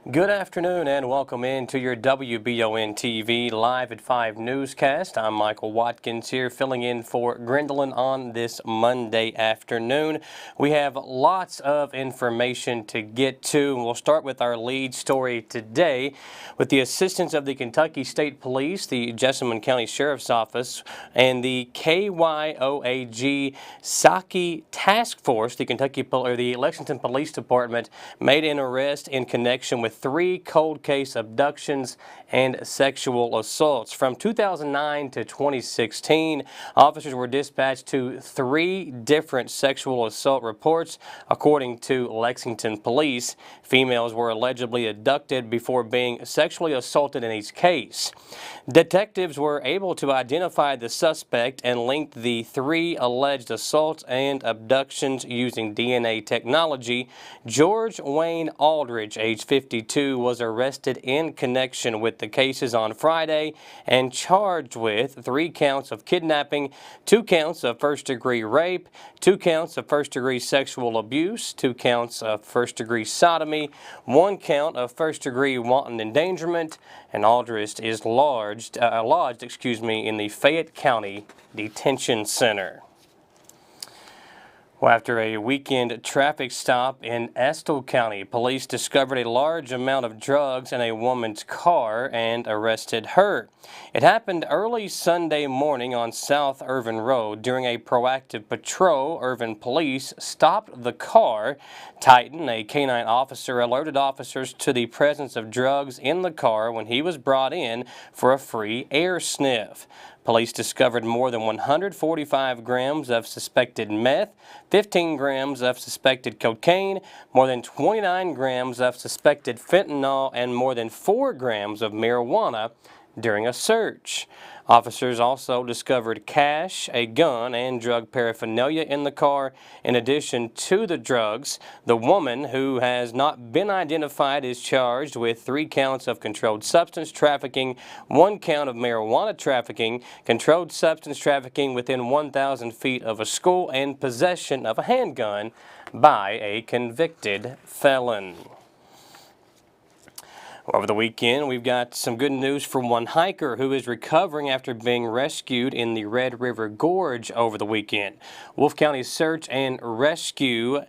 Good afternoon and welcome into your WBON TV Live at 5 newscast. I'm Michael Watkins here filling in for Gwendolyn on this Monday afternoon. We have lots of information to get to. We'll start with our lead story today. With the assistance of the Kentucky State Police, the Jessamine County Sheriff's Office, and the KYOAG Psaki Task Force, the Lexington Police Department made an arrest in connection with 3 cold case abductions and sexual assaults. From 2009 to 2016, officers were dispatched to 3 different sexual assault reports, according to Lexington Police. Females were allegedly abducted before being sexually assaulted in each case. Detectives were able to identify the suspect and linked the 3 alleged assaults and abductions using DNA technology. George Wayne Aldridge, age 52, was arrested in connection with the cases on Friday and charged with 3 counts of kidnapping, 2 counts of first-degree rape, 2 counts of first-degree sexual abuse, 2 counts of first-degree sodomy, 1 count of first-degree wanton endangerment, and Aldridge is lodged in the Fayette County Detention Center. Well, after a weekend traffic stop in Estill County, police discovered a large amount of drugs in a woman's car and arrested her. It happened early Sunday morning on South Irvin Road. During a proactive patrol, Irvin police stopped the car. Titan, a canine officer, alerted officers to the presence of drugs in the car when he was brought in for a free air sniff. Police discovered more than 145 grams of suspected meth, 15 grams of suspected cocaine, more than 29 grams of suspected fentanyl, and more than 4 grams of marijuana during a search. Officers also discovered cash, a gun, and drug paraphernalia in the car. In addition to the drugs, the woman, who has not been identified, is charged with 3 counts of controlled substance trafficking, 1 count of marijuana trafficking, controlled substance trafficking within 1,000 feet of a school, and possession of a handgun by a convicted felon. Over the weekend, we've got some good news from one hiker who is recovering after being rescued in the Red River Gorge over the weekend. Wolfe County Search and Rescue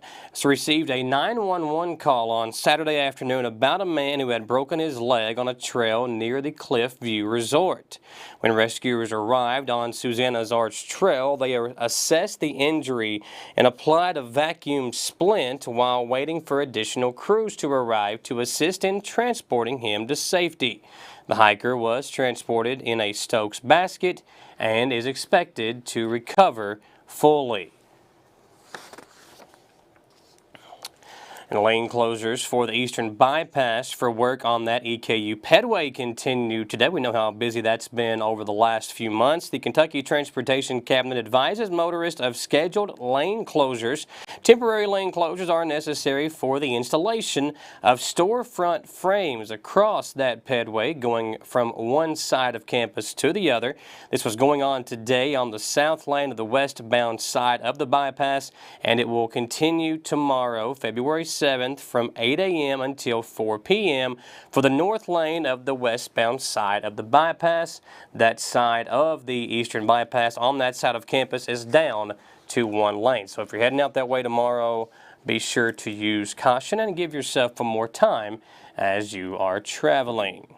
received a 911 call on Saturday afternoon about a man who had broken his leg on a trail near the Cliff View Resort. When rescuers arrived on Susanna's Arch Trail, they assessed the injury and applied a vacuum splint while waiting for additional crews to arrive to assist in transporting him to safety. The hiker was transported in a Stokes basket and is expected to recover fully. And lane closures for the Eastern Bypass for work on that EKU Pedway continue today. We know how busy that's been over the last few months. The Kentucky Transportation Cabinet advises motorists of scheduled lane closures. Temporary lane closures are necessary for the installation of storefront frames across that pedway going from one side of campus to the other. This was going on today on the south lane of the westbound side of the bypass, and it will continue tomorrow, February 7th, from 8 a.m. until 4 p.m. for the north lane of the westbound side of the bypass. That side of the Eastern Bypass on that side of campus is down to 1 lane. So if you're heading out that way tomorrow, be sure to use caution and give yourself some more time as you are traveling.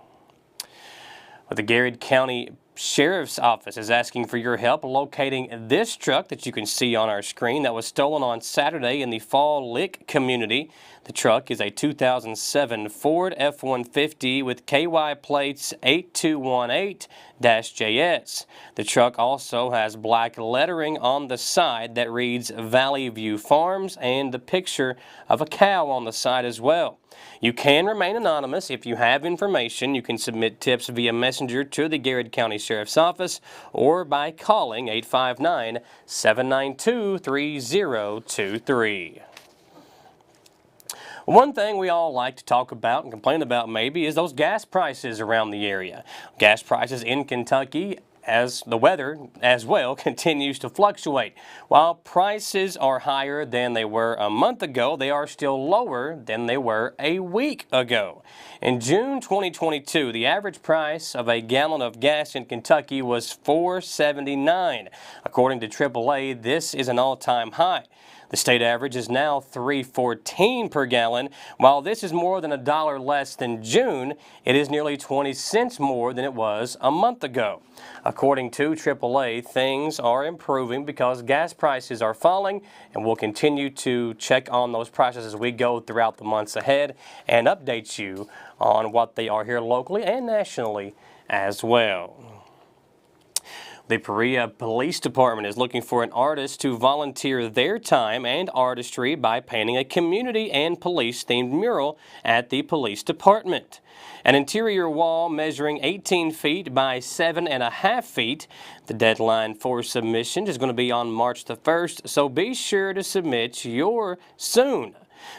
The Garrett County Sheriff's Office is asking for your help locating this truck that you can see on our screen that was stolen on Saturday in the Fall Lick community. The truck is a 2007 Ford F-150 with KY plates 8218-JS. The truck also has black lettering on the side that reads Valley View Farms and the picture of a cow on the side as well. You can remain anonymous. If you have information, you can submit tips via messenger to the Garrett County Sheriff's Office or by calling 859-792-3023. One thing we all like to talk about and complain about maybe is those gas prices around the area. Gas prices in Kentucky as the weather as well continues to fluctuate. While prices are higher than they were a month ago, they are still lower than they were a week ago. In June 2022, the average price of a gallon of gas in Kentucky was $4.79. According to AAA, this is an all-time high. The state average is now $3.14 per gallon. While this is more than $1 less than June, it is nearly 20 cents more than it was a month ago. According to AAA, things are improving because gas prices are falling, and we'll continue to check on those prices as we go throughout the months ahead and update you on what they are here locally and nationally as well. The Berea Police Department is looking for an artist to volunteer their time and artistry by painting a community and police-themed mural at the police department. An interior wall measuring 18 feet by 7.5 feet. The deadline for submission is going to be on March the 1st, so be sure to submit yours soon.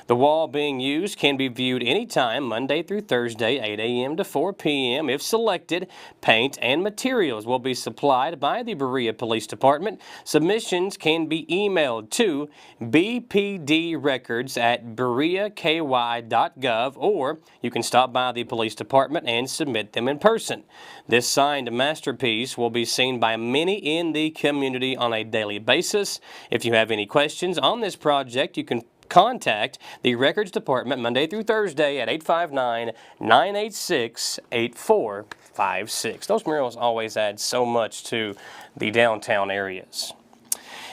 The wall being used can be viewed anytime, Monday through Thursday, 8 a.m. to 4 p.m. If selected, paint and materials will be supplied by the Berea Police Department. Submissions can be emailed to bpdrecords@bereaky.gov, or you can stop by the police department and submit them in person. This signed masterpiece will be seen by many in the community on a daily basis. If you have any questions on this project, you can contact the Records Department Monday through Thursday at 859-986-8456. Those murals always add so much to the downtown areas.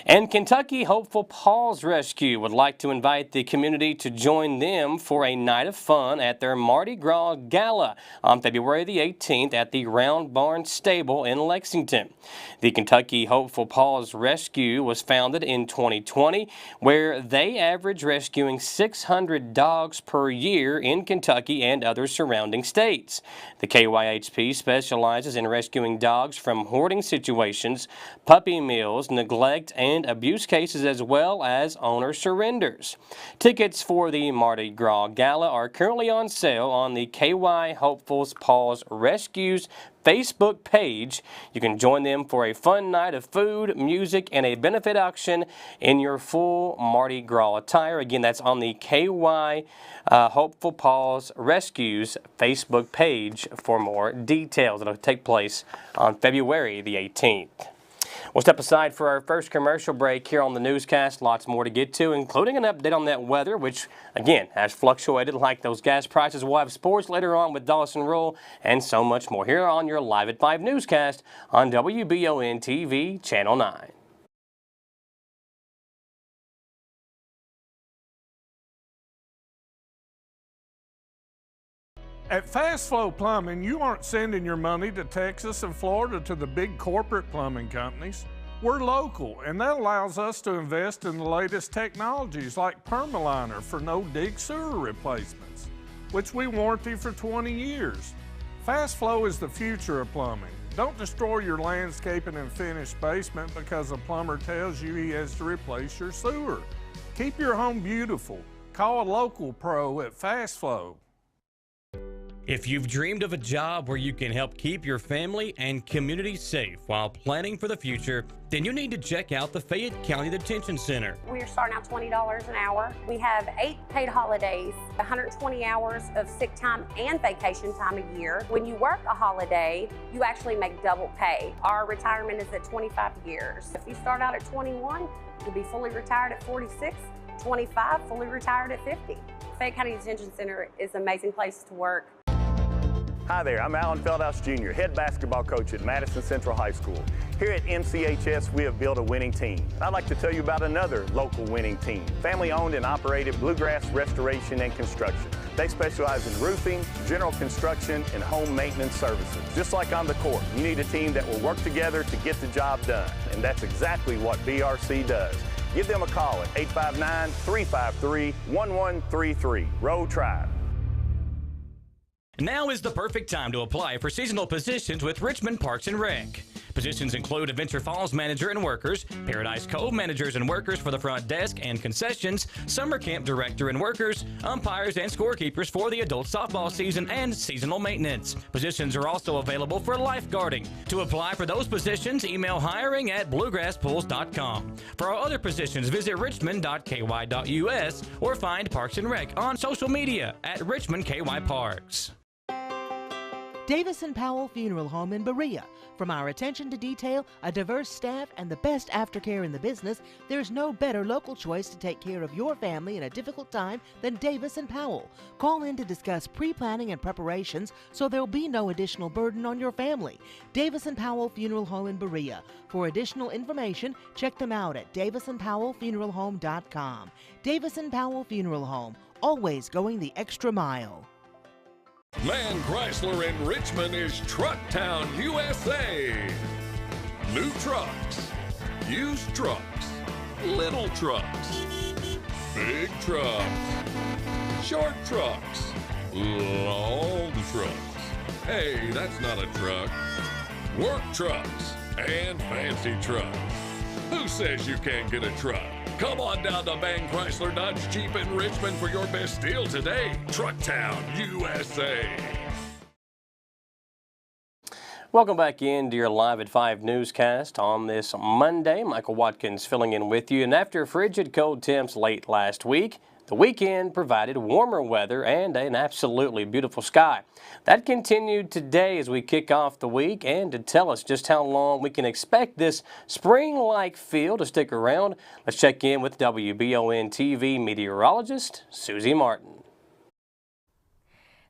And Kentucky Hopeful Paws Rescue would like to invite the community to join them for a night of fun at their Mardi Gras Gala on February the 18th at the Round Barn Stable in Lexington. The Kentucky Hopeful Paws Rescue was founded in 2020, where they average rescuing 600 dogs per year in Kentucky and other surrounding states. The KYHP specializes in rescuing dogs from hoarding situations, puppy mills, neglect, and abuse cases, as well as owner surrenders. Tickets for the Mardi Gras Gala are currently on sale on the KY Hopeful Paws Rescue's Facebook page. You can join them for a fun night of food, music, and a benefit auction in your full Mardi Gras attire. Again, that's on the KY Hopeful Paws Rescue's Facebook page for more details. It'll take place on February the 18th. We'll step aside for our first commercial break here on the newscast. Lots more to get to, including an update on that weather, which, again, has fluctuated like those gas prices. We'll have sports later on with Dawson Rule and so much more here on your Live at 5 newscast on WBON TV, Channel 9. At Fast Flow Plumbing, you aren't sending your money to Texas and Florida to the big corporate plumbing companies. We're local, and that allows us to invest in the latest technologies like Permaliner for no-dig sewer replacements, which we warranty for 20 years. Fast Flow is the future of plumbing. Don't destroy your landscaping and finished basement because a plumber tells you he has to replace your sewer. Keep your home beautiful. Call a local pro at Fast Flow. If you've dreamed of a job where you can help keep your family and community safe while planning for the future, then you need to check out the Fayette County Detention Center. We're starting out $20 an hour. We have 8 paid holidays, 120 hours of sick time and vacation time a year. When you work a holiday, you actually make double pay. Our retirement is at 25 years. If you start out at 21, you'll be fully retired at 46, 25, fully retired at 50. Fayette County Detention Center is an amazing place to work. Hi there, I'm Alan Feldhouse Jr., head basketball coach at Madison Central High School. Here at MCHS, we have built a winning team. I'd like to tell you about another local winning team, family-owned and operated Bluegrass Restoration and Construction. They specialize in roofing, general construction, and home maintenance services. Just like on the court, you need a team that will work together to get the job done, and that's exactly what BRC does. Give them a call at 859-353-1133. Row Tribe. Now is the perfect time to apply for seasonal positions with Richmond Parks and Rec. Positions include Adventure Falls manager and workers, Paradise Cove managers and workers for the front desk and concessions, summer camp director and workers, umpires and scorekeepers for the adult softball season, and seasonal maintenance. Positions are also available for lifeguarding. To apply for those positions, email hiring@bluegrasspools.com. For our other positions, visit richmond.ky.us or find Parks and Rec on social media at Richmond KY Parks. Davis & Powell Funeral Home in Berea. From our attention to detail, a diverse staff, and the best aftercare in the business, there's no better local choice to take care of your family in a difficult time than Davis & Powell. Call in to discuss pre-planning and preparations so there'll be no additional burden on your family. Davis & Powell Funeral Home in Berea. For additional information, check them out at davisandpowellfuneralhome.com. Davis & Powell Funeral Home, always going the extra mile. Mann Chrysler in Richmond is Truck Town, USA. New trucks, used trucks, little trucks, big trucks, short trucks, long trucks. Hey, that's not a truck. Work trucks and fancy trucks. Who says you can't get a truck? Come on down to Mann Chrysler Dodge Jeep in Richmond for your best deal today. Truck Town, USA. Welcome back into your Live at 5 newscast on this Monday. Michael Watkins filling in with you. And after frigid cold temps late last week, the weekend provided warmer weather and an absolutely beautiful sky. That continued today as we kick off the week, and to tell us just how long we can expect this spring-like feel to stick around, let's check in with WBON TV meteorologist Susie Martin.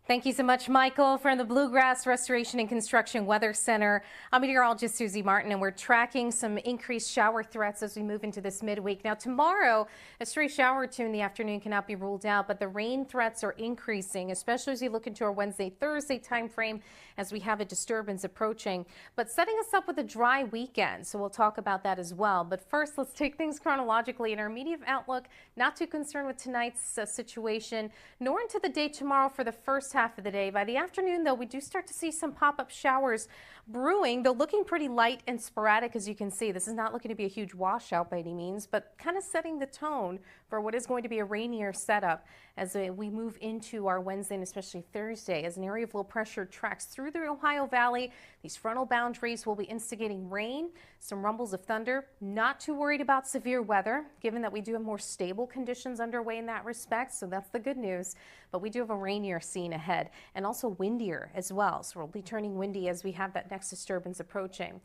Thank you so much, Michael. From the Bluegrass Restoration and Construction Weather Center, I'm meteorologist Susie Martin, and we're tracking some increased shower threats as we move into this midweek. Now, tomorrow, a stray shower or two in the afternoon cannot be ruled out, but the rain threats are increasing, especially as we look into our Wednesday, Thursday time frame as we have a disturbance approaching. But setting us up with a dry weekend, so we'll talk about that as well. But first, let's take things chronologically. In our immediate outlook, not too concerned with tonight's situation, nor into the day tomorrow for the first half of the day. By the afternoon, though, we do start to see some pop-up showers brewing, though looking pretty light and sporadic, as you can see. This is not looking to be a huge washout by any means, but kind of setting the tone for what is going to be a rainier setup as we move into our Wednesday and especially Thursday. As an area of low pressure tracks through the Ohio Valley, these frontal boundaries will be instigating rain, some rumbles of thunder. Not too worried about severe weather, given that we do have more stable conditions underway in that respect, so that's the good news. But we do have a rainier scene ahead and also windier as well, so we'll be turning windy as we have that next disturbance approaching.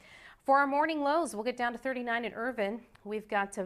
For our morning lows, we'll get down to 39 in Irvin. We've got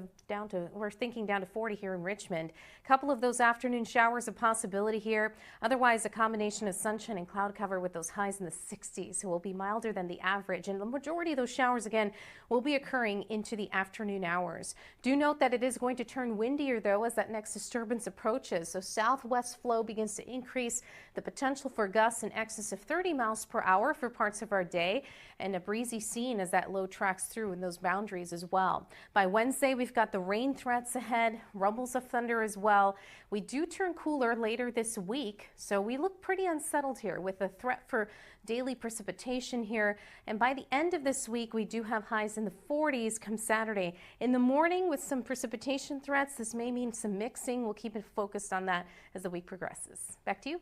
we're thinking down to 40 here in Richmond. A couple of those afternoon showers a possibility here. Otherwise, a combination of sunshine and cloud cover with those highs in the 60s, so will be milder than the average. And the majority of those showers, again, will be occurring into the afternoon hours. Do note that it is going to turn windier, though, as that next disturbance approaches. So southwest flow begins to increase the potential for gusts in excess of 30 miles per hour for parts of our day, and a breezy scene as that low tracks through in those boundaries as well. By Wednesday, we've got the rain threats ahead, rumbles of thunder as well. We do turn cooler later this week, so we look pretty unsettled here with a threat for daily precipitation here. And by the end of this week, we do have highs in the 40s come Saturday. In the morning with some precipitation threats, this may mean some mixing. We'll keep it focused on that as the week progresses. Back to you.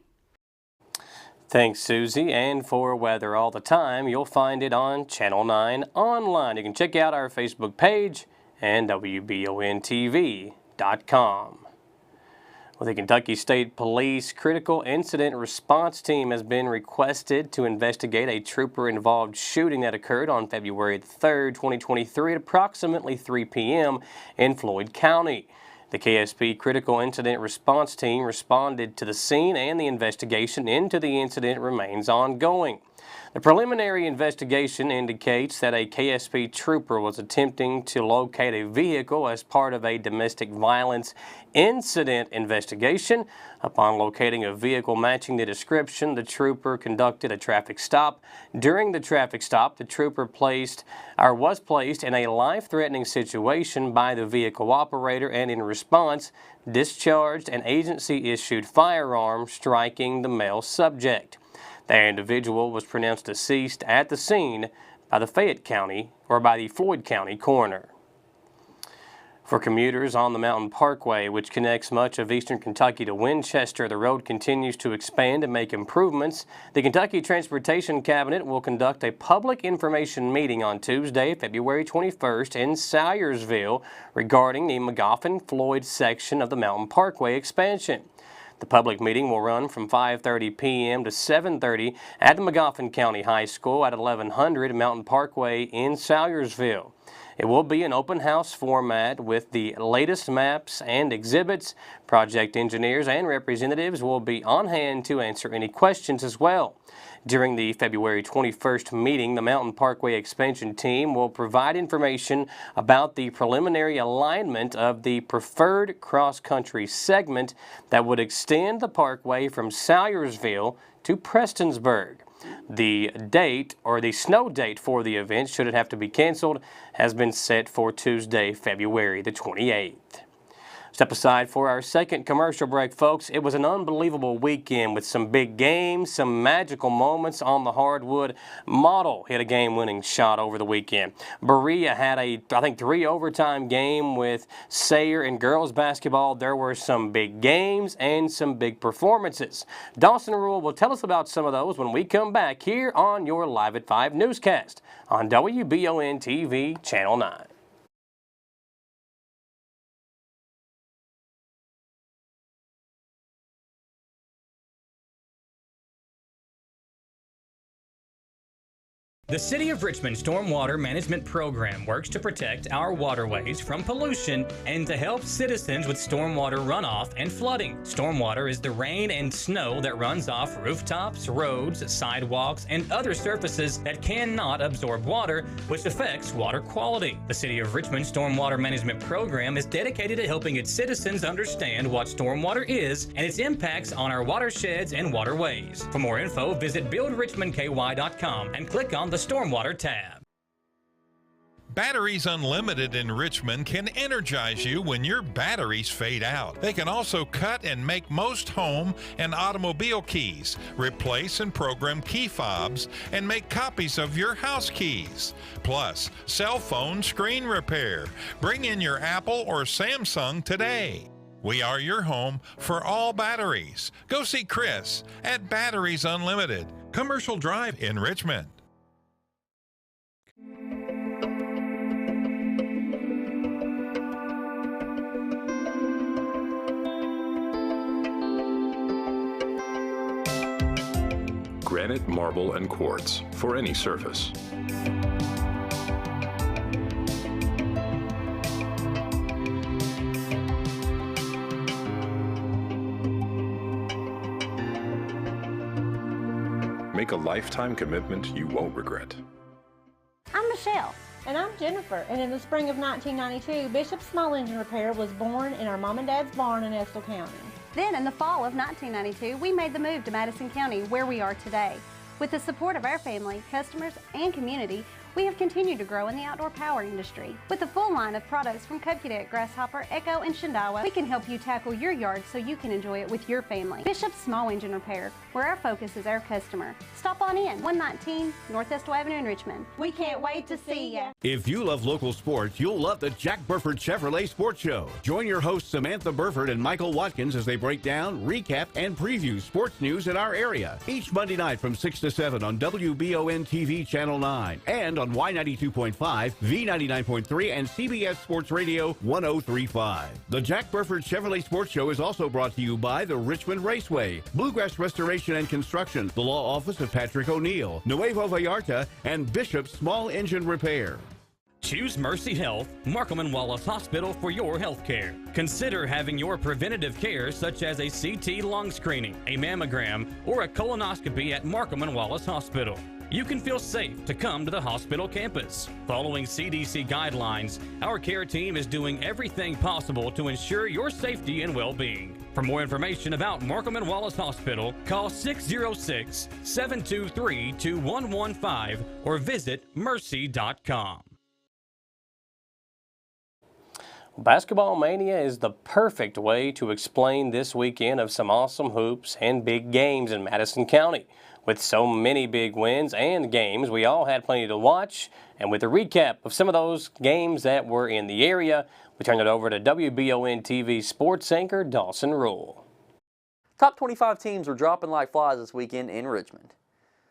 Thanks, Susie. And for weather all the time, you'll find it on Channel 9 online. You can check out our Facebook page and WBONTV.com. Well, the Kentucky State Police Critical Incident Response Team has been requested to investigate a trooper-involved shooting that occurred on February 3rd, 2023 at approximately 3 p.m. in Floyd County. The KSP Critical Incident Response Team responded to the scene, and the investigation into the incident remains ongoing. The preliminary investigation indicates that a KSP trooper was attempting to locate a vehicle as part of a domestic violence incident investigation. Upon locating a vehicle matching the description, the trooper conducted a traffic stop. During the traffic stop, the trooper was placed in a life-threatening situation by the vehicle operator, and in response, discharged an agency-issued firearm, striking the male subject. The individual was pronounced deceased at the scene by the Floyd County coroner. For commuters on the Mountain Parkway, which connects much of eastern Kentucky to Winchester, the road continues to expand and make improvements. The Kentucky Transportation Cabinet will conduct a public information meeting on Tuesday, February 21st in Salyersville regarding the Magoffin-Floyd section of the Mountain Parkway expansion. The public meeting will run from 5:30 p.m. to 7:30 at the Magoffin County High School at 1100 Mountain Parkway in Salyersville. It will be an open house format with the latest maps and exhibits. Project engineers and representatives will be on hand to answer any questions as well. During the February 21st meeting, the Mountain Parkway expansion team will provide information about the preliminary alignment of the preferred cross-country segment that would extend the parkway from Salyersville to Prestonsburg. The date, or the snow date for the event, should it have to be canceled, has been set for Tuesday, February the 28th. Step aside for our second commercial break, folks. It was an unbelievable weekend with some big games, some magical moments on the hardwood. Model hit a game-winning shot over the weekend. Berea had a, I think, 3 overtime game with Sayre in girls basketball. There were some big games and some big performances. Dawson Rule will tell us about some of those when we come back here on your Live at 5 newscast on WBON TV Channel 9. The City of Richmond Stormwater Management Program works to protect our waterways from pollution and to help citizens with stormwater runoff and flooding. Stormwater is the rain and snow that runs off rooftops, roads, sidewalks, and other surfaces that cannot absorb water, which affects water quality. The City of Richmond Stormwater Management Program is dedicated to helping its citizens understand what stormwater is and its impacts on our watersheds and waterways. For more info, visit buildrichmondky.com and click on the Stormwater tab. Batteries Unlimited in Richmond can energize you when your batteries fade out. They can also cut and make most home and automobile keys, replace and program key fobs, and make copies of your house keys. Plus, cell phone screen repair. Bring in your Apple or Samsung today. We are your home for all batteries. Go see Chris at Batteries Unlimited, Commercial Drive in Richmond. Granite, marble, and quartz for any surface. Make a lifetime commitment you won't regret. I'm Michelle. And I'm Jennifer. And in the spring of 1992, Bishop's Small Engine Repair was born in our mom and dad's barn in Estill County. Then in the fall of 1992, we made the move to Madison County, where we are today. With the support of our family, customers, and community, we have continued to grow in the outdoor power industry. With a full line of products from Kokudet, Grasshopper, Echo, and Shindawa, we can help you tackle your yard so you can enjoy it with your family. Bishop's Small Engine Repair, where our focus is our customer. Stop on in, 119 North Estill Avenue in Richmond. We can't wait to see ya. If you love local sports, you'll love the Jack Burford Chevrolet Sports Show. Join your hosts Samantha Burford and Michael Watkins as they break down, recap, and preview sports news in our area. Each Monday night from 6 to 7 on WBON TV Channel 9 and on Y92.5, V99.3, and CBS Sports Radio 103.5. The Jack Burford Chevrolet Sports Show is also brought to you by the Richmond Raceway, Bluegrass Restoration and Construction, the Law Office of Patrick O'Neill, Nuevo Vallarta, and Bishop's Small Engine Repair. Choose Mercy Health, Markham and Wallace Hospital for your health care. Consider having your preventative care such as a CT lung screening, a mammogram, or a colonoscopy at Markham and Wallace Hospital. You can feel safe to come to the hospital campus. Following CDC guidelines, our care team is doing everything possible to ensure your safety and well-being. For more information about Markham and Wallace Hospital, call 606-723-2115 or visit mercy.com. Basketball Mania is the perfect way to explain this weekend of some awesome hoops and big games in Madison County. With so many big wins and games, we all had plenty to watch. And with a recap of some of those games that were in the area, we turn it over to WBON TV sports anchor Dawson Rule. Top 25 teams were dropping like flies this weekend in Richmond.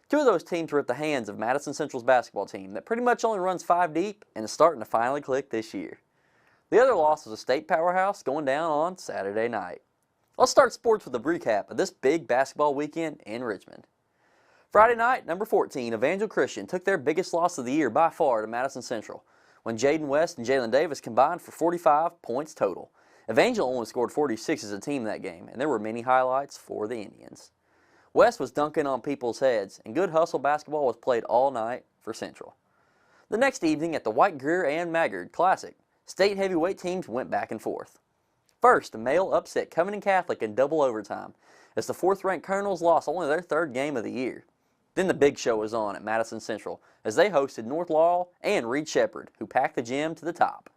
Two of those teams were at the hands of Madison Central's basketball team that pretty much only runs 5 deep and is starting to finally click this year. The other loss was a state powerhouse going down on Saturday night. Let's start sports with a recap of this big basketball weekend in Richmond. Friday night, number 14, Evangel Christian took their biggest loss of the year by far to Madison Central, when Jaden West and Jalen Davis combined for 45 points total. Evangel only scored 46 as a team that game, and there were many highlights for the Indians. West was dunking on people's heads, and good hustle basketball was played all night for Central. The next evening at the White Greer and Maggard Classic, state heavyweight teams went back and forth. First, the male upset Covington Catholic in double overtime, as the 4th-ranked Colonels lost only their 3rd game of the year. Then the big show was on at Madison Central as they hosted North Laurel and Reed Shepherd, who packed the gym to the top.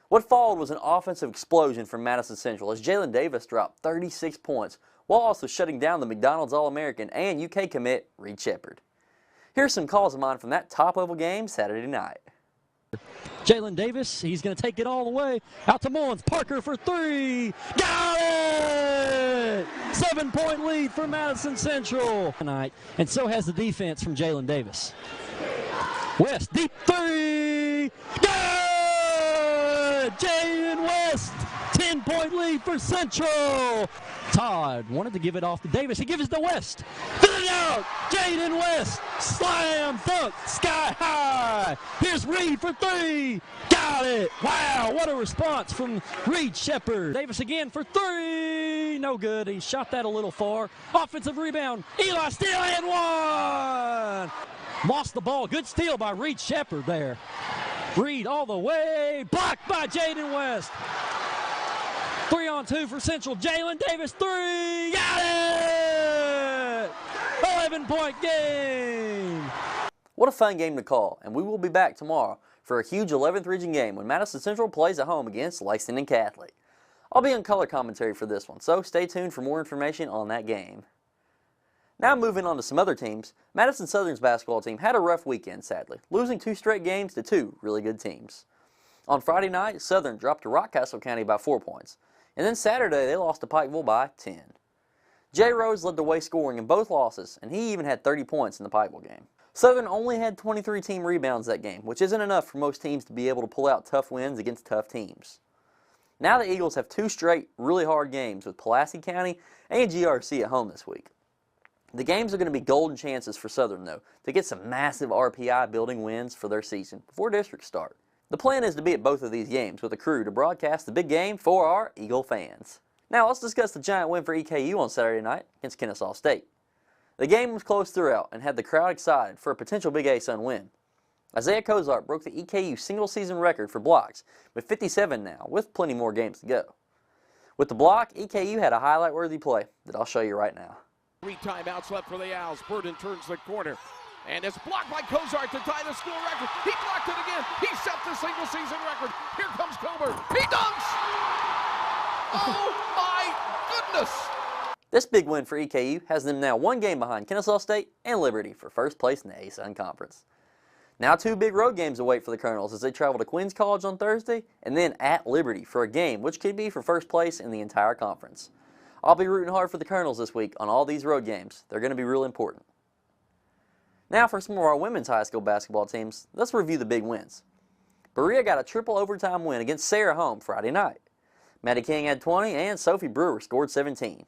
What followed was an offensive explosion from Madison Central as Jalen Davis dropped 36 points while also shutting down the McDonald's All-American and UK commit Reed Shepherd. Here's some calls of mine from that top-level game Saturday night. Jalen Davis, he's going to take it all the way. Out to Mullins. Parker for 3. Got it! 7-point lead for Madison Central tonight. And so has the defense from Jalen Davis. West, deep 3. Good! Jaden West, 10-point lead for Central. Todd wanted to give it off to Davis. He gives it to West. Fill it out! Jaden West! Slam dunk! Sky high! Here's Reed for 3! Got it! Wow, what a response from Reed Shepherd. Davis again for 3! No good. He shot that a little far. Offensive rebound. Eli steal and 1! Lost the ball. Good steal by Reed Shepherd there. Reed all the way. Blocked by Jaden West. 3-on-2 for Central. Jalen Davis, 3. Got it! 11-point game. What a fun game to call, and we will be back tomorrow for a huge 11th region game when Madison Central plays at home against Lexington Catholic. I'll be on color commentary for this one, so stay tuned for more information on that game. Now moving on to some other teams, Madison Southern's basketball team had a rough weekend, sadly, losing 2 straight games to 2 really good teams. On Friday night, Southern dropped to Rockcastle County by 4 points. And then Saturday, they lost to Pikeville by 10. Jay Rose led the way scoring in both losses, and he even had 30 points in the Pikeville game. Southern only had 23 team rebounds that game, which isn't enough for most teams to be able to pull out tough wins against tough teams. Now the Eagles have 2 straight, really hard games with Pulaski County and GRC at home this week. The games are going to be golden chances for Southern, though, to get some massive RPI building wins for their season before districts start. The plan is to be at both of these games with a crew to broadcast the big game for our Eagle fans. Now let's discuss the giant win for EKU on Saturday night against Kennesaw State. The game was close throughout and had the crowd excited for a potential Big A-Sun win. Isaiah Kozart broke the EKU single-season record for blocks with 57 now, with plenty more games to go. With the block, EKU had a highlight-worthy play that I'll show you right now. 3 timeouts left for the Owls. Burden turns the corner. And it's blocked by Kozart to tie the school record. He blocked it again. He set the single-season record. Here comes Comer. He dunks! Oh, my goodness! This big win for EKU has them now 1 game behind Kennesaw State and Liberty for first place in the A-Sun Conference. Now 2 big road games await for the Colonels as they travel to Queens College on Thursday and then at Liberty for a game which could be for first place in the entire conference. I'll be rooting hard for the Colonels this week on all these road games. They're going to be real important. Now for some of our women's high school basketball teams, let's review the big wins. Berea got a triple overtime win against Sarah home Friday night. Maddie King had 20 and Sophie Brewer scored 17.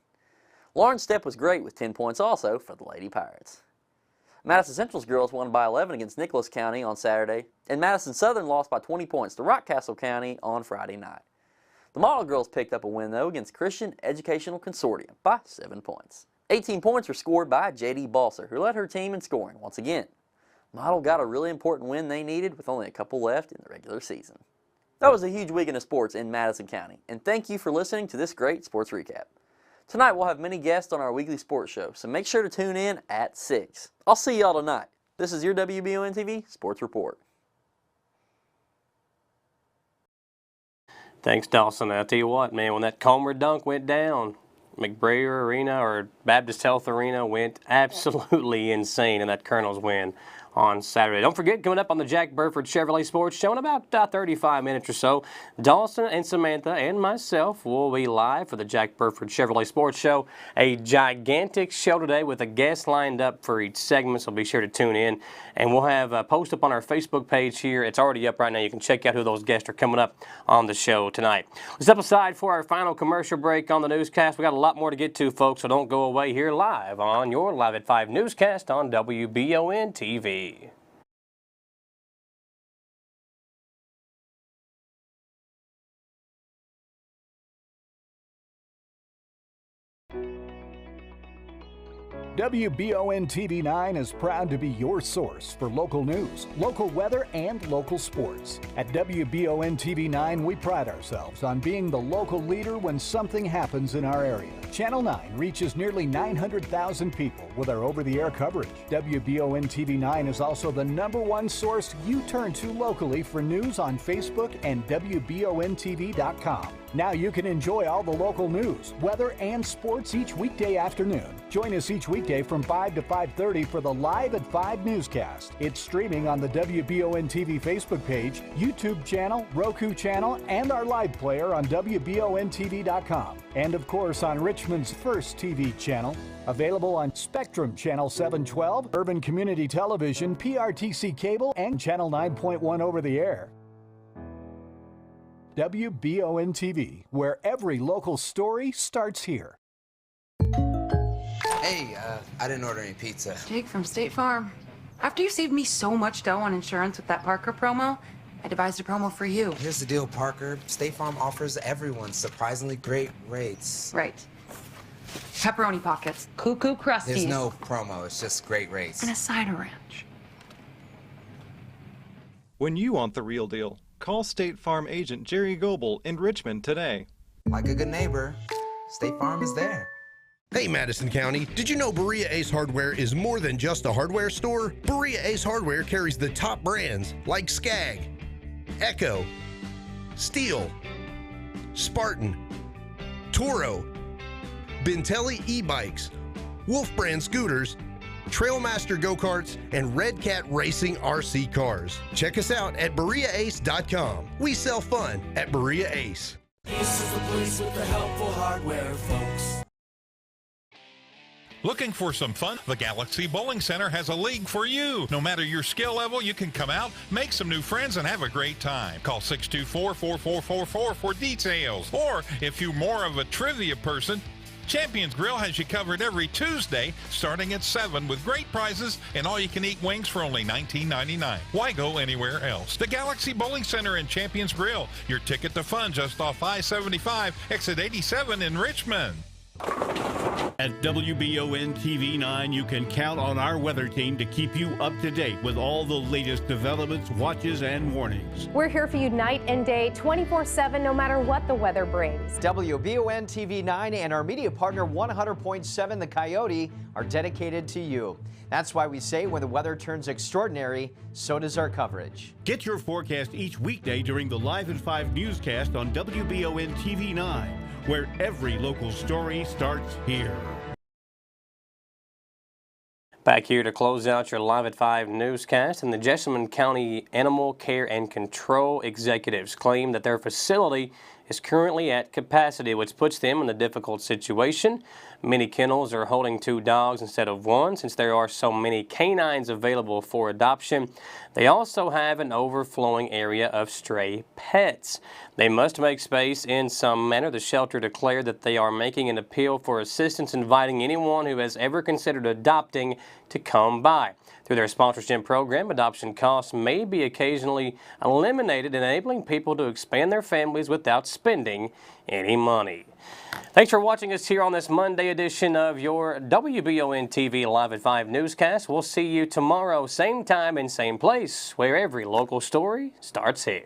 Lauren Stepp was great with 10 points also for the Lady Pirates. Madison Central's girls won by 11 against Nicholas County on Saturday, and Madison Southern lost by 20 points to Rockcastle County on Friday night. The Model girls picked up a win though against Christian Educational Consortium by 7 points. 18 points were scored by J.D. Balser, who led her team in scoring once again. Model got a really important win they needed with only a couple left in the regular season. That was a huge weekend of sports in Madison County, and thank you for listening to this great sports recap. Tonight we'll have many guests on our weekly sports show, so make sure to tune in at 6. I'll see y'all tonight. This is your WBON TV Sports Report. Thanks, Dawson. I'll tell you what, man, when that Comer dunk went down, McBrayer Arena or Baptist Health Arena went absolutely insane in that Colonels win on Saturday. Don't forget, coming up on the Jack Burford Chevrolet Sports Show in about 35 minutes or so, Dawson and Samantha and myself will be live for the Jack Burford Chevrolet Sports Show. A gigantic show today with a guest lined up for each segment, so be sure to tune in. And we'll have a post up on our Facebook page here. It's already up right now. You can check out who those guests are coming up on the show tonight. Let's step aside for our final commercial break on the newscast. We got a lot more to get to, folks, so don't go away here live on your Live at 5 newscast on WBON TV. WBON TV9 is proud to be your source for local news, local weather, and local sports. At WBON TV9, we pride ourselves on being the local leader when something happens in our area. Channel 9 reaches nearly 900,000 people with our over-the-air coverage. WBON TV9 is also the #1 source you turn to locally for news on Facebook and WBONTV.com. Now you can enjoy all the local news, weather, and sports each weekday afternoon. Join us each weekday from 5 to 5:30 for the Live at 5 newscast. It's streaming on the WBON TV Facebook page, YouTube channel, Roku channel, and our live player on WBONTV.com. And of course on Richmond's first TV channel, available on Spectrum Channel 712, Urban Community Television, PRTC Cable, and Channel 9.1 over the air. WBON TV, where every local story starts here. Hey, I didn't order any pizza. Jake from State Farm. After you saved me so much dough on insurance with that Parker promo, I devised a promo for you. Here's the deal, Parker. State Farm offers everyone surprisingly great rates. Right. Pepperoni pockets, cuckoo crusties. There's no promo, it's just great rates. And a side of ranch. When you want the real deal, call State Farm agent Jerry Goebel in Richmond today. Like a good neighbor, State Farm is there. Hey Madison County, did you know Berea Ace Hardware is more than just a hardware store? Berea Ace Hardware carries the top brands like Skag, Echo, Steel, Spartan, Toro, Bentelli e-bikes, Wolf brand scooters, Trailmaster go-karts, and Red Cat Racing RC cars. Check us out at BereaAce.com. We sell fun at Berea Ace. Ace is the place with the helpful hardware, folks. Looking for some fun? The Galaxy Bowling Center has a league for you. No matter your skill level, you can come out, make some new friends, and have a great time. Call 624-4444 for details. Or if you're more of a trivia person, Champions Grill has you covered every Tuesday starting at 7 with great prizes and all-you-can-eat wings for only $19.99. Why go anywhere else? The Galaxy Bowling Center and Champions Grill, your ticket to fun just off I-75, exit 87 in Richmond. At WBON TV9, you can count on our weather team to keep you up to date with all the latest developments, watches, and warnings. We're here for you night and day, 24/7, no matter what the weather brings. WBON TV9 and our media partner 100.7 The Coyote are dedicated to you. That's why we say when the weather turns extraordinary, so does our coverage. Get your forecast each weekday during the Live at 5 newscast on WBON TV9, where every local story starts here. Back here to close out your Live at 5 newscast, and the Jessamine County Animal Care and Control executives claim that their facility is currently at capacity, which puts them in a difficult situation. Many kennels are holding 2 dogs instead of 1 since there are so many canines available for adoption. They also have an overflowing area of stray pets. They must make space in some manner. The shelter declared that they are making an appeal for assistance, inviting anyone who has ever considered adopting to come by. Through their sponsorship program, adoption costs may be occasionally eliminated, enabling people to expand their families without spending any money. Thanks for watching us here on this Monday edition of your WBON TV Live at 5 newscast. We'll see you tomorrow, same time and same place, where every local story starts here.